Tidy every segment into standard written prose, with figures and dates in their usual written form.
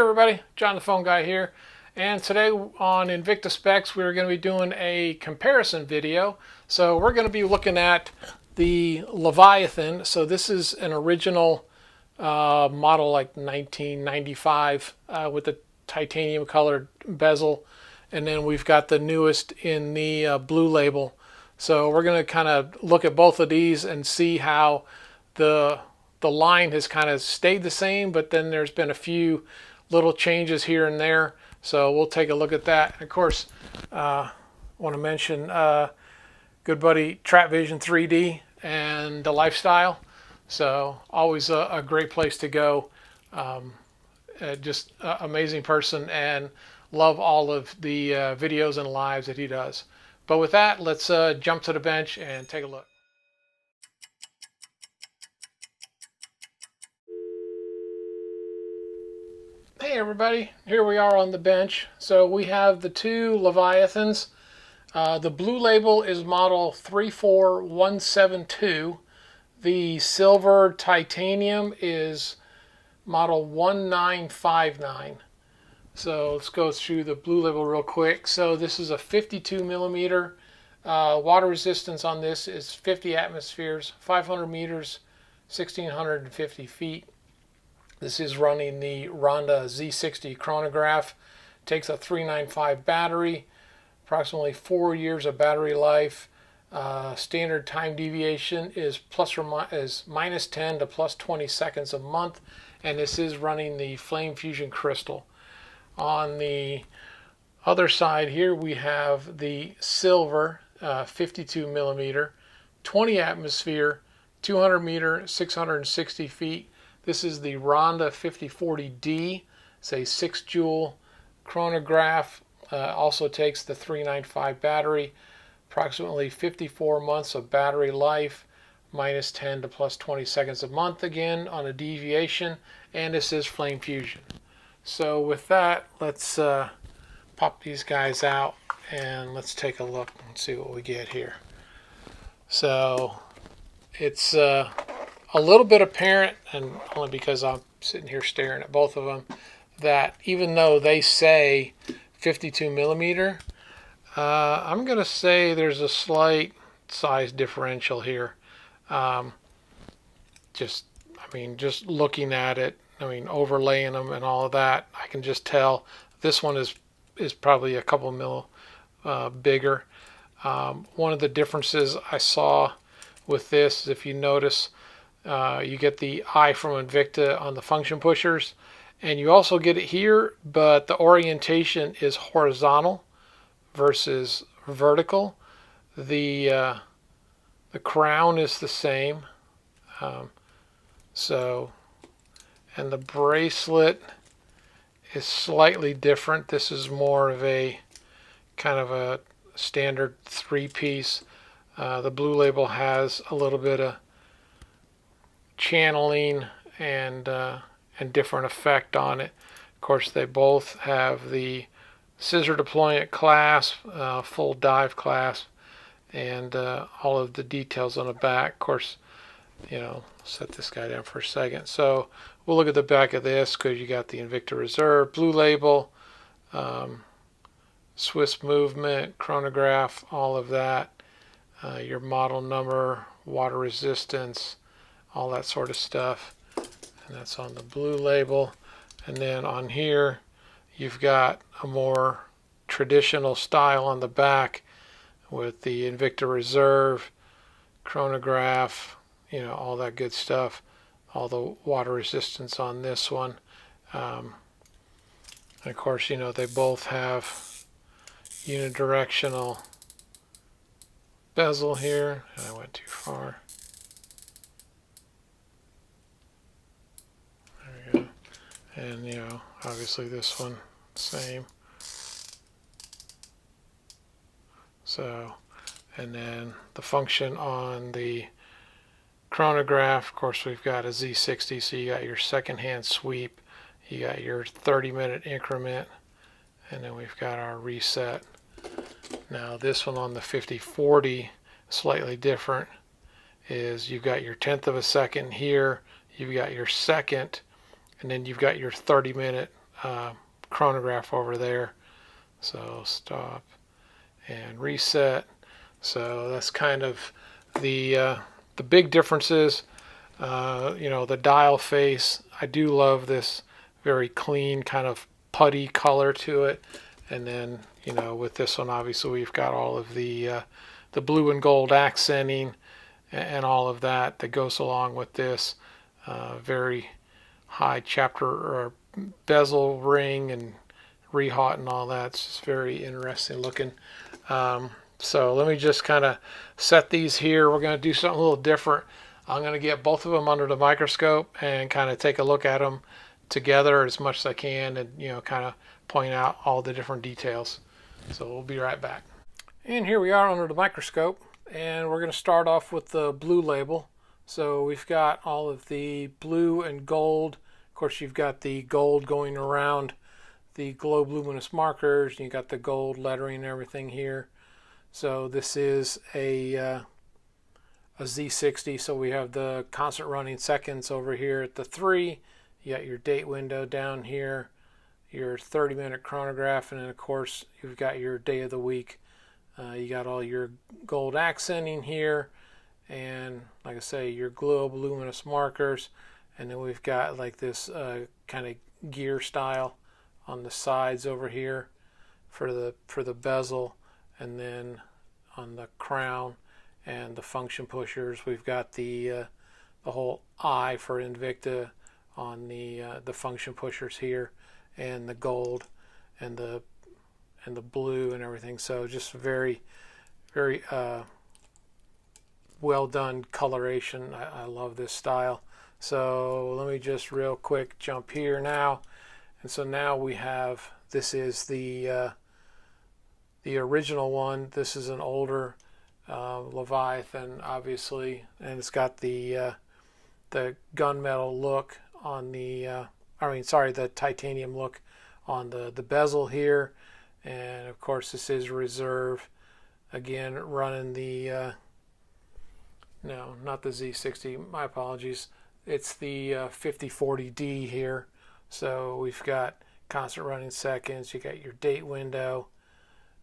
everybody, John the Phone Guy here, and today on Invicta Specs we're going to be doing a comparison video. So we're going to be looking at the Leviathan. So this is an original model like 1995 with the titanium colored bezel, and then we've got the newest in the blue label. So we're going to kind of look at both of these and see how the line has kind of stayed the same, but then there's been a few little changes here and there. So we'll take a look at that. And of course, I want to mention good buddy Trap Vision 3D and the Lifestyle. So always a great place to go. Just amazing person, and love all of the videos and lives that he does. But with that, let's jump to the bench and take a look. Hey everybody, here we are on the bench. So we have the two Leviathans. The blue label is model 34172. The silver titanium is model 1959. So let's go through the blue label real quick. So this is a 52 millimeter. Water resistance on this is 50 atmospheres, 500 meters, 1650 feet. This is running the Ronda Z60 chronograph. Takes a 395 battery, approximately 4 years of battery life. Standard time deviation is minus 10 to plus 20 seconds a month, and this is running the Flame Fusion crystal. On the other side here we have the silver 52 millimeter, 20 atmosphere, 200 meter, 660 feet. This is the Ronda 5040D. It's a 6 joule chronograph. Also takes the 395 battery. Approximately 54 months of battery life. Minus 10 to plus 20 seconds a month again on a deviation. And this is Flame Fusion. So with that, let's pop these guys out and let's take a look and see what we get here. So it's a little bit apparent, and only because I'm sitting here staring at both of them, that even though they say 52 millimeter, I'm going to say there's a slight size differential here. Just looking at it, overlaying them and all of that, I can just tell this one is probably a couple mil bigger. One of the differences I saw with this is, if you notice, you get the eye from Invicta on the function pushers, and you also get it here, but the orientation is horizontal versus vertical. The crown is the same. And the bracelet is slightly different. This is more of a kind of a standard 3-piece. The blue label has a little bit of channeling and different effect on it. Of course, they both have the scissor deployment clasp, full dive clasp, and all of the details on the back. Of course, set this guy down for a second. So we'll look at the back of this, because you got the Invicta Reserve, blue label, Swiss movement, chronograph, all of that, your model number, water resistance, all that sort of stuff. And that's on the blue label. And then on here you've got a more traditional style on the back with the Invicta Reserve, chronograph, all that good stuff, all the water resistance on this one. And of course, they both have unidirectional bezel here. I went too far. And obviously this one, same. So, and then the function on the chronograph, of course, we've got a Z60, so you got your second hand sweep, you got your 30-minute increment, and then we've got our reset. Now this one on the 5040, slightly different, is you've got your 1/10 of a second here, you've got your second, and then you've got your 30-minute chronograph over there. So stop and reset. So that's kind of the big differences. You know, the dial face, I do love this very clean kind of putty color to it. And then, you know, with this one, obviously we've got all of the blue and gold accenting and all of that goes along with this. Very high chapter or bezel ring and rehaut and all that. It's just very interesting looking. So let me just kind of set these here. We're going to do something a little different. I'm going to get both of them under the microscope and kind of take a look at them together as much as I can, and, you know, kind of point out all the different details. So we'll be right back. And here we are under the microscope, and we're going to start off with the blue label. So we've got all of the blue and gold. Of course, you've got the gold going around the globe luminous markers, and you got the gold lettering and everything here. So this is a Z60, so we have the constant running seconds over here at the 3. You got your date window down here, your 30-minute chronograph, and then of course you've got your day of the week. You got all your gold accenting here, and like I say, your globe luminous markers, and then we've got like this kind of gear style on the sides over here for the bezel, and then on the crown and the function pushers, we've got the whole eye for Invicta on the function pushers here, and the gold and the blue and everything. So just very well done coloration. I love this style. So let me just real quick jump here now. And so now we have, this is the original one. This is an older Leviathan, obviously, and it's got the gunmetal look on the the titanium look on the bezel here. And of course this is reserve, again running the no, not the Z60, my apologies, it's the 5040D here. So we've got constant running seconds, you got your date window,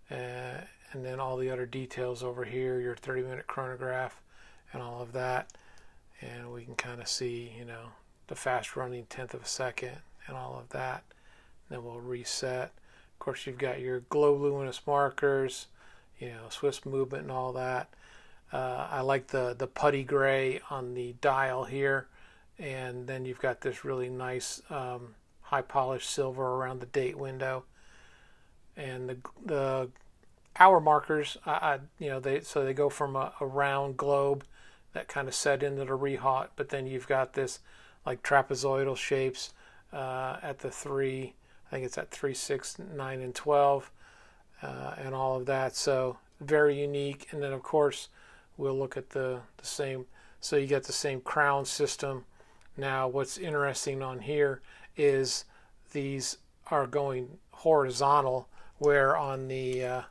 and then all the other details over here, your 30-minute chronograph and all of that. And we can kind of see, you know, the fast running 1/10 of a second and all of that. And then we'll reset. Of course, you've got your globe luminous markers, you know, Swiss movement and all that. I like the putty gray on the dial here. And then you've got this really nice high polished silver around the date window. And the hour markers, you know, they go from a round globe that kind of set into the rehaut, but then you've got this like trapezoidal shapes at the 3. I think it's at 3, 6, 9, and 12, and all of that. So very unique. And then of course we'll look at the same. So you get the same crown system. Now what's interesting on here is these are going horizontal, where on the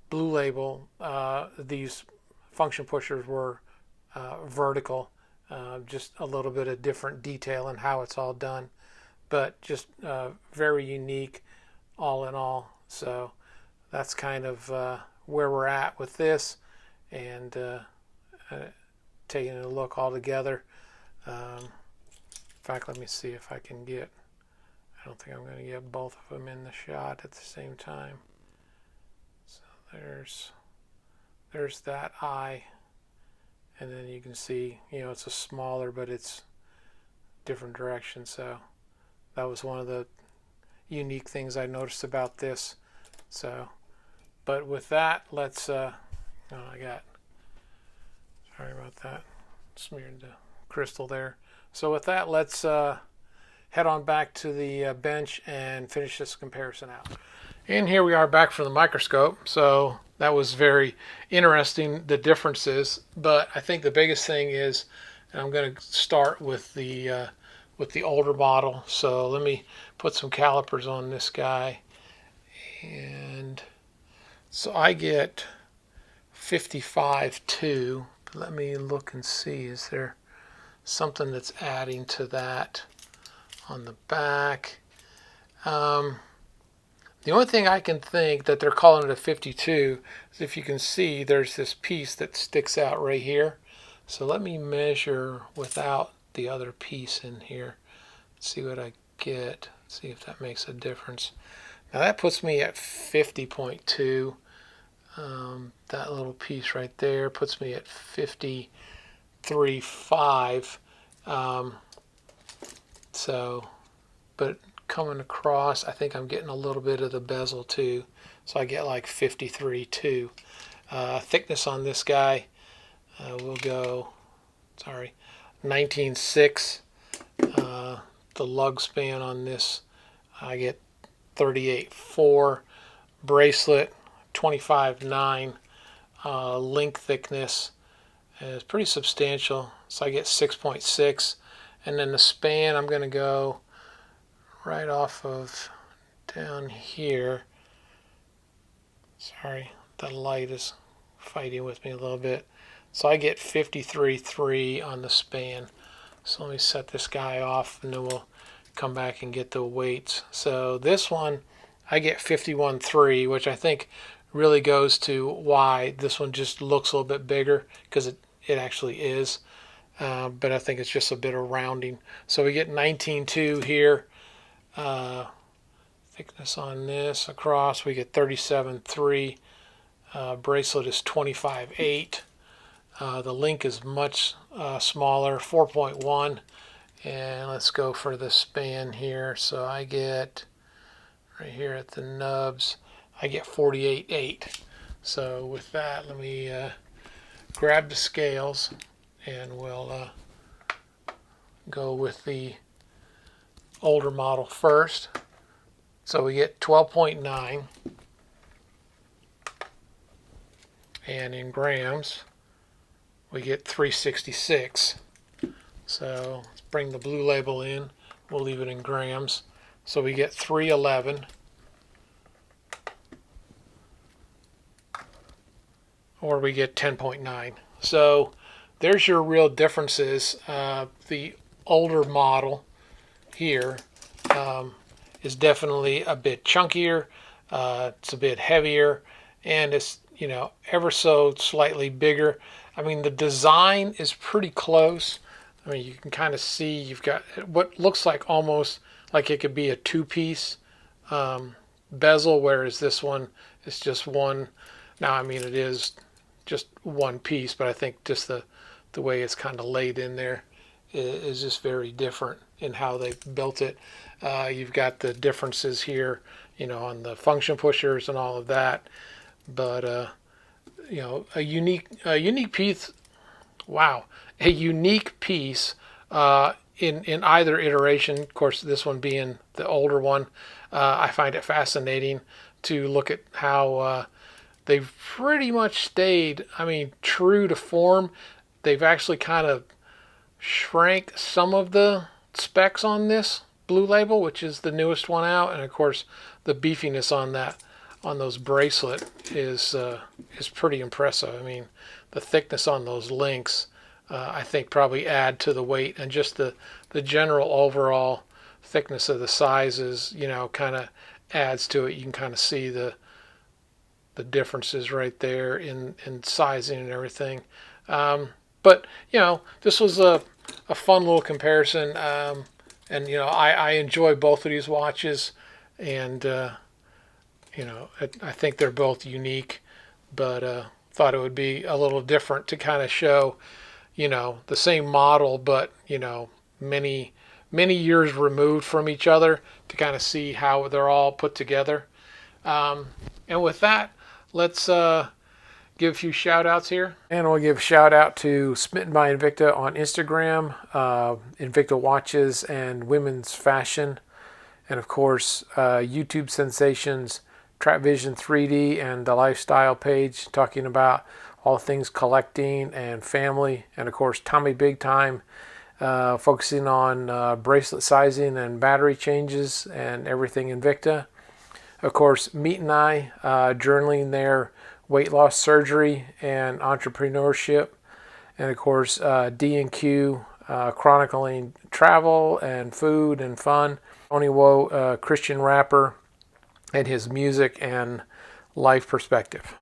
blue label these function pushers were vertical. Just a little bit of different detail in how it's all done, but just very unique all in all. So that's kind of where we're at with this, and taking a look all together. In fact, let me see if I can get, I don't think I'm going to get both of them in the shot at the same time. So there's that eye, and then you can see, you know, it's a smaller, but it's different direction. So that was one of the unique things I noticed about this. So, but with that, let's oh, sorry about that, smeared the crystal there. So with that, let's head on back to the bench and finish this comparison out. And here we are back from the microscope. So that was very interesting, the differences. But I think the biggest thing is, and I'm going to start with the older model. So let me put some calipers on this guy. And so I get 55.2. Let me look and see, is there something that's adding to that on the back. The only thing I can think that they're calling it a 52 is if you can see there's this piece that sticks out right here. So let me measure without the other piece in here. See what I get. See if that makes a difference. Now that puts me at 50.2. That little piece right there puts me at 53.5. But coming across, I think I'm getting a little bit of the bezel too. So I get like 53.2. Thickness on this guy will go, 19.6. The lug span on this, I get 38.4. Bracelet, 25.9. Link thickness is pretty substantial, so I get 6.6. And then the span, I'm going to go right off of down here. Sorry, the light is fighting with me a little bit. So I get 53.3 on the span. So let me set this guy off and then we'll come back and get the weights. So this one, I get 51.3, which I think really goes to why this one just looks a little bit bigger, because it actually is. But I think it's just a bit of rounding. So we get 19.2 here. Thickness on this across, we get 37.3. Bracelet is 25.8. The link is much smaller, 4.1. And let's go for the span here. So I get, right here at the nubs, I get 48.8. So with that, let me grab the scales and we'll go with the older model first. So we get 12.9. And in grams, we get 366. So let's bring the blue label in. We'll leave it in grams. So we get 311. Or we get 10.9. So there's your real differences. The older model here is definitely a bit chunkier. It's a bit heavier, and it's, you know, ever so slightly bigger. I mean, the design is pretty close. I mean, you can kind of see you've got what looks like almost like it could be a two-piece bezel, whereas this one is just one. Now, I mean, it is just one piece, but I think just the way it's kind of laid in there is just very different in how they built it. You've got the differences here, you know, on the function pushers and all of that. But you know, a unique piece. Wow, a unique piece in either iteration. Of course, this one being the older one, I find it fascinating to look at how they've pretty much stayed, I mean, true to form. They've actually kind of shrank some of the specs on this blue label, which is the newest one out, and of course the beefiness on that, on those bracelet is pretty impressive. I mean, the thickness on those links, I think probably add to the weight, and just the general overall thickness of the sizes, you know, kind of adds to it. You can kind of see the differences right there in sizing and everything. But you know, this was a fun little comparison, and you know, I enjoy both of these watches, and you know, I think they're both unique, but thought it would be a little different to kind of show, you know, the same model, but you know, many years removed from each other, to kind of see how they're all put together. And with that, let's give a few shout outs here. And we'll give a shout out to Smitten by Invicta on Instagram, Invicta Watches and Women's Fashion, and of course YouTube sensations Trap Vision 3D and the Lifestyle page, talking about all things collecting and family, and of course Tommy Big Time, focusing on bracelet sizing and battery changes and everything Invicta. Of course, Meat and I, journaling their weight loss surgery and entrepreneurship. And of course, D&Q, chronicling travel and food and fun. Tony Woe, Christian rapper, and his music and life perspective.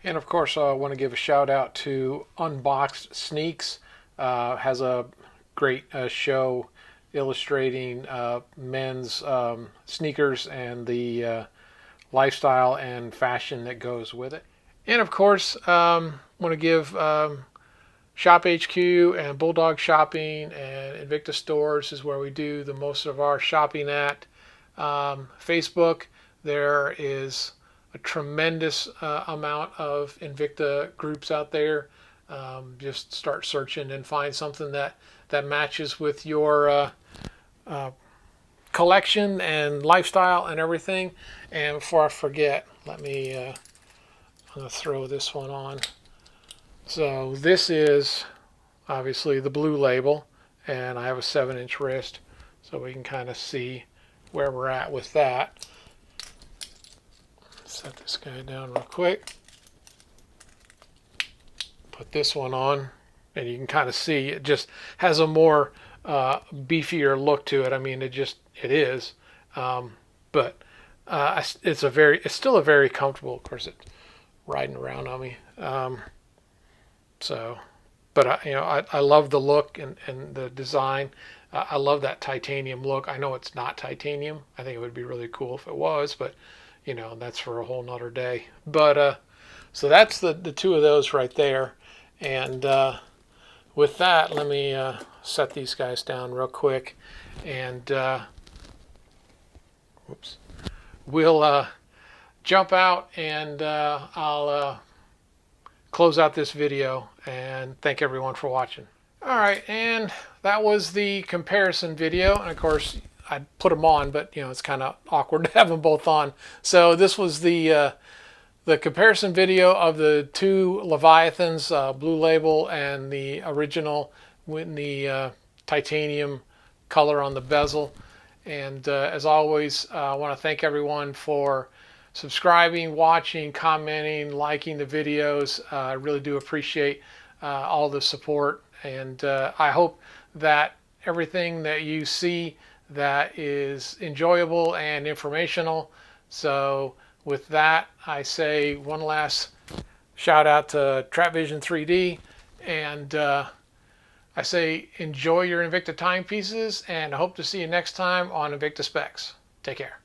And of course, I want to give a shout out to Unboxed Sneaks. Has a great show illustrating men's sneakers and the lifestyle and fashion that goes with it. And of course, want to give Shop HQ and Bulldog Shopping and Invicta Stores is where we do the most of our shopping at. Facebook, there is a tremendous amount of Invicta groups out there. Just start searching and find something that matches with your collection and lifestyle and everything. And before I forget, let me I'm going to throw this one on. So this is obviously the blue label, and I have a 7-inch wrist, so we can kind of see where we're at with that. Set this guy down real quick. Put this one on, and you can kind of see it just has a more beefier look to it. I mean, it is, but it's still a very comfortable. Of course, it's riding around on me. But I love the look and the design. I love that titanium look. I know it's not titanium. I think it would be really cool if it was, but that's for a whole nother day. But so that's the two of those right there. And with that, let me set these guys down real quick, and we'll jump out, and I'll close out this video and thank everyone for watching. All right, and that was the comparison video. And of course, I put them on, but it's kind of awkward to have them both on. So this was the comparison video of the two Leviathans, blue label and the original with the titanium color on the bezel. And as always, I want to thank everyone for subscribing, watching, commenting, liking the videos. I really do appreciate all the support, and I hope that everything that you see that is enjoyable and informational. So with that, I say one last shout out to Trap Vision 3D, and I say enjoy your Invicta timepieces, and I hope to see you next time on Invicta Specs. Take care.